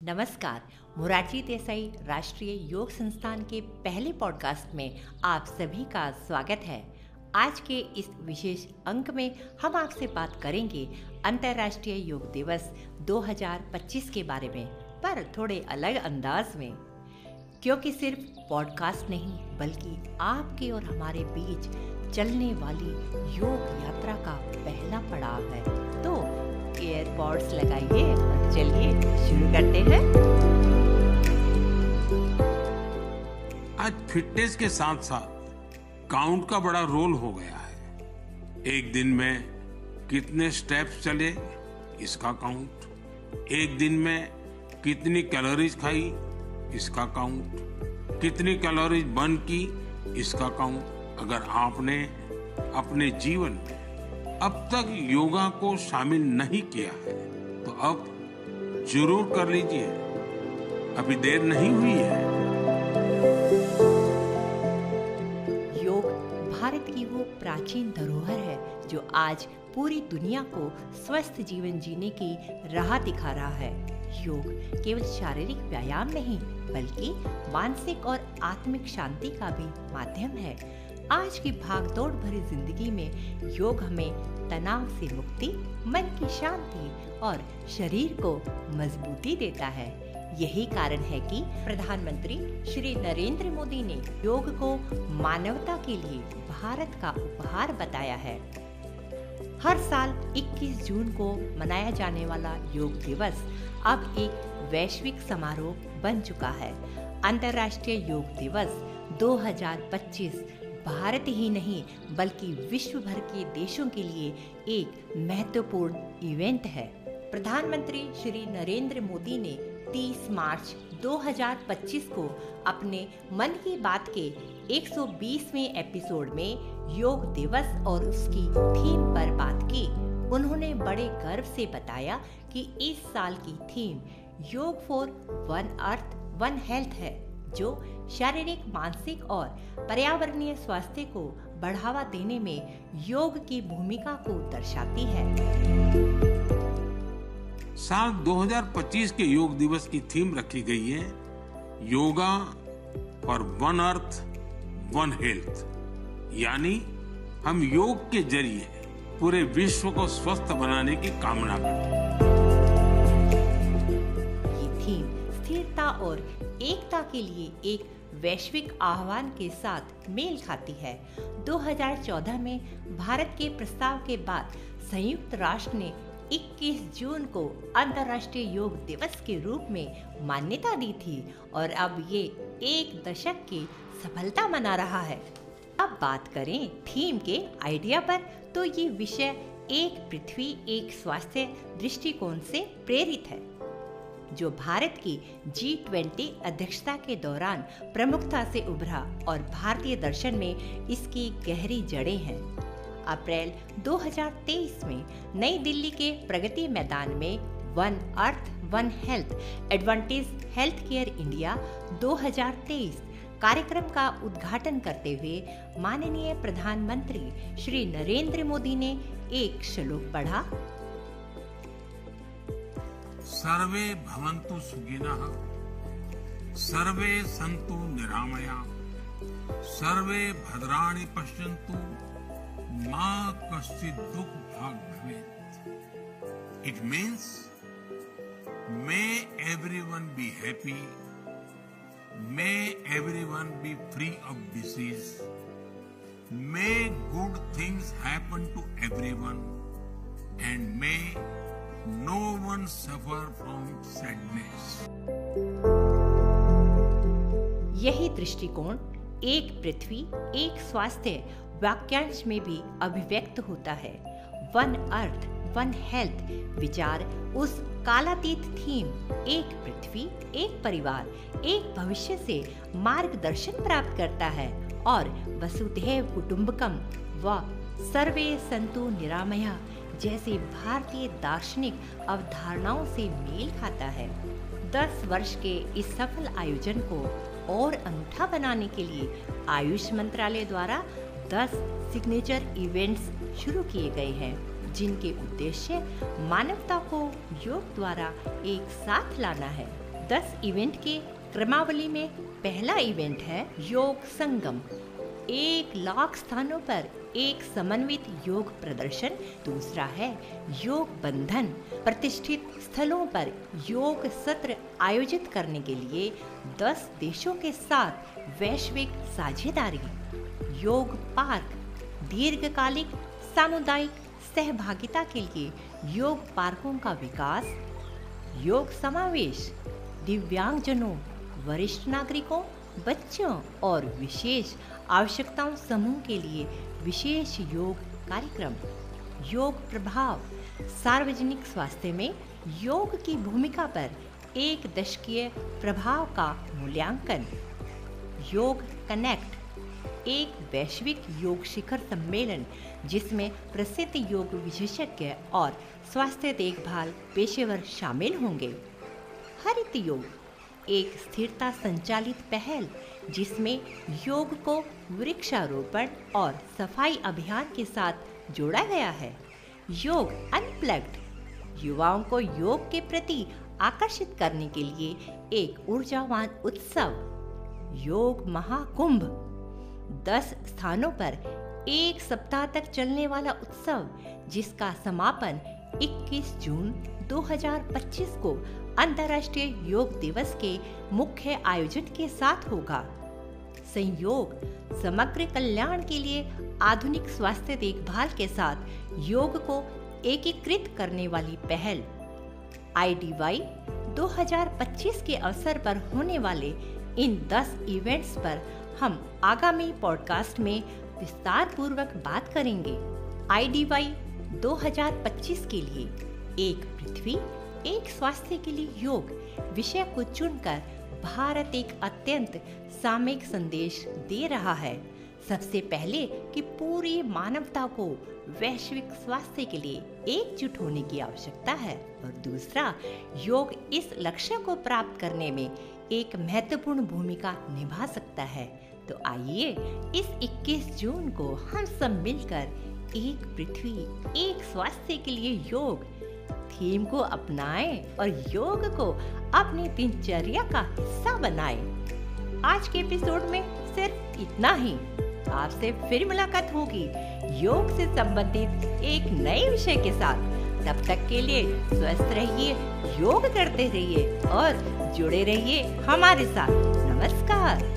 नमस्कार। मोरारजी देसाई राष्ट्रीय योग संस्थान के पहले पॉडकास्ट में आप सभी का स्वागत है। आज के इस विशेष अंक में हम आपसे बात करेंगे अंतर्राष्ट्रीय योग दिवस 2025 के बारे में, पर थोड़े अलग अंदाज में, क्योंकि सिर्फ पॉडकास्ट नहीं बल्कि आपके और हमारे बीच चलने वाली योग यात्रा का पहला पड़ाव है। तो एयरपॉड्स लगाइए और चलिए शुरू करते हैं। आज फिटनेस के साथ साथ काउंट का बड़ा रोल हो गया है। एक दिन में कितने स्टेप्स चले इसका काउंट, एक दिन में कितनी कैलोरीज खाई इसका काउंट, कितनी कैलोरीज बर्न की इसका काउंट। अगर आपने अपने जीवन में अब तक योगा को शामिल नहीं किया है तो अब जरूर कर लीजिए, अभी देर नहीं हुई है। योग भारत की वो प्राचीन धरोहर है जो आज पूरी दुनिया को स्वस्थ जीवन जीने की राह दिखा रहा है। योग केवल शारीरिक व्यायाम नहीं बल्कि मानसिक और आत्मिक शांति का भी माध्यम है। आज की भागदौड़ भरी जिंदगी में योग हमें तनाव से मुक्ति, मन की शांति और शरीर को मजबूती देता है। यही कारण है कि प्रधानमंत्री श्री नरेंद्र मोदी ने योग को मानवता के लिए भारत का उपहार बताया है। हर साल 21 जून को मनाया जाने वाला योग दिवस अब एक वैश्विक समारोह बन चुका है। अंतर्राष्ट्रीय योग दिवस 2025 भारत ही नहीं बल्कि विश्व भर के देशों के लिए एक महत्वपूर्ण इवेंट है। प्रधानमंत्री श्री नरेंद्र मोदी ने 30 मार्च 2025 को अपने मन की बात के 120वें एपिसोड में योग दिवस और उसकी थीम पर बात की। उन्होंने बड़े गर्व से बताया कि इस साल की थीम योग for one earth one health है, जो शारीरिक, मानसिक और पर्यावरणीय स्वास्थ्य को बढ़ावा देने में योग की भूमिका को दर्शाती है। साल 2025 के योग दिवस की थीम रखी गई है yoga for one earth one health, यानी हम योग के जरिए पूरे विश्व को स्वस्थ बनाने की कामना करते हैं। ये थीम स्थिरता और एकता के लिए एक वैश्विक आह्वान के साथ मेल खाती है। 2014 में भारत के प्रस्ताव के बाद संयुक्त राष्ट्र ने 21 जून को अंतर्राष्ट्रीय योग दिवस के रूप में मान्यता दी थी और अब ये एक दशक की सफलता मना रहा है। अब बात करें थीम के आइडिया पर, तो ये विषय एक पृथ्वी एक स्वास्थ्य दृष्टिकोण से प्रेरित है, जो भारत की G20 अध्यक्षता के दौरान प्रमुखता से उभरा और भारतीय दर्शन में इसकी गहरी जड़ें हैं। अप्रैल 2023 में नई दिल्ली के प्रगति मैदान में one earth one health advantage health care India 2023 कार्यक्रम का उद्घाटन करते हुए माननीय प्रधानमंत्री श्री नरेंद्र मोदी ने एक श्लोक पढ़ा। सर्वे भवन्तु सुखिनः, सर्वे सन्तु निरामया, सर्वे भद्राणि पश्यन्तु, मा कश्चित् दुःखभाग् भवेत्। It means may everyone be happy, may everyone be free of disease, may good things happen to everyone, and may no one suffer from sadness. यही दृष्टिकोण एक पृथ्वी एक स्वास्थ्य वाक्यांश में भी अभिव्यक्त होता है। वन अर्थ वन हेल्थ विचार उस कालातीत थीम एक पृथ्वी एक परिवार एक भविष्य से मार्गदर्शन प्राप्त करता है और वसुधैव कुटुंबकम व सर्वे सन्तु निरामया जैसे भारतीय दार्शनिक अवधारणाओं से मेल खाता है। 10 वर्ष के इस सफल आयोजन को और अनूठा बनाने के लिए आयुष मंत्रालय द्वारा 10 सिग्नेचर इवेंट्स शुरू किए गए हैं, जिनके उद्देश्य मानवता को योग द्वारा एक साथ लाना है। 10 इवेंट के क्रमावली में पहला इवेंट है योग संगम। 1,00,000 स्थानों पर एक समन्वित योग प्रदर्शन। दूसरा है योग बंधन, प्रतिष्ठित स्थलों पर योग सत्र आयोजित करने के लिए 10 देशों के साथ वैश्विक साझेदारी। योग पार्क, दीर्घकालिक सामुदायिक सहभागिता के लिए योग पार्कों का विकास। योग समावेश, दिव्यांगजनों, वरिष्ठ नागरिकों, बच्चों और विशेष आवश्यकताओं समूह के लिए विशेष योग कार्यक्रम। योग प्रभाव, सार्वजनिक स्वास्थ्य में योग की भूमिका पर 1 दशकीय प्रभाव का मूल्यांकन। योग कनेक्ट, एक वैश्विक योग शिखर सम्मेलन जिसमें प्रसिद्ध योग विशेषज्ञ और स्वास्थ्य देखभाल पेशेवर शामिल होंगे। हरित योग, एक स्थिरता संचालित पहल जिसमें योग को वृक्षारोपण और सफाई अभियान के साथ जोड़ा गया है। योग अनप्लग्ड, युवाओं को योग के प्रति आकर्षित करने के लिए एक ऊर्जावान उत्सव। योग महाकुंभ, 10 स्थानों पर 1 सप्ताह तक चलने वाला उत्सव जिसका समापन 21 जून 2025 को अंतर्राष्ट्रीय योग दिवस के मुख्य आयोजन के साथ होगा। संयोग, समग्र कल्याण के लिए आधुनिक स्वास्थ्य देखभाल के साथ योग को एकीकृत करने वाली पहल। IDY 2025 के अवसर पर होने वाले इन 10 इवेंट्स पर हम आगामी पॉडकास्ट में विस्तार पूर्वक बात करेंगे। IDY 2025 के लिए एक पृथ्वी एक स्वास्थ्य के लिए योग विषय को चुनकर भारत एक अत्यंत सामयिक संदेश दे रहा है। सबसे पहले कि पूरी मानवता को वैश्विक स्वास्थ्य के लिए एकजुट होने की आवश्यकता है और दूसरा, योग इस लक्ष्य को प्राप्त करने में एक महत्वपूर्ण भूमिका निभा सकता है। तो आइए इस 21 जून को हम सब मिलकर एक पृथ्वी एक स्वास्थ्य के लिए योग थीम को अपनाएं और योग को अपनी दिनचर्या का हिस्सा बनाएं। आज के एपिसोड में सिर्फ इतना ही। आपसे फिर मुलाकात होगी योग से संबंधित एक नए विषय के साथ। तब तक के लिए स्वस्थ रहिए, योग करते रहिए और जुड़े रहिए हमारे साथ। नमस्कार।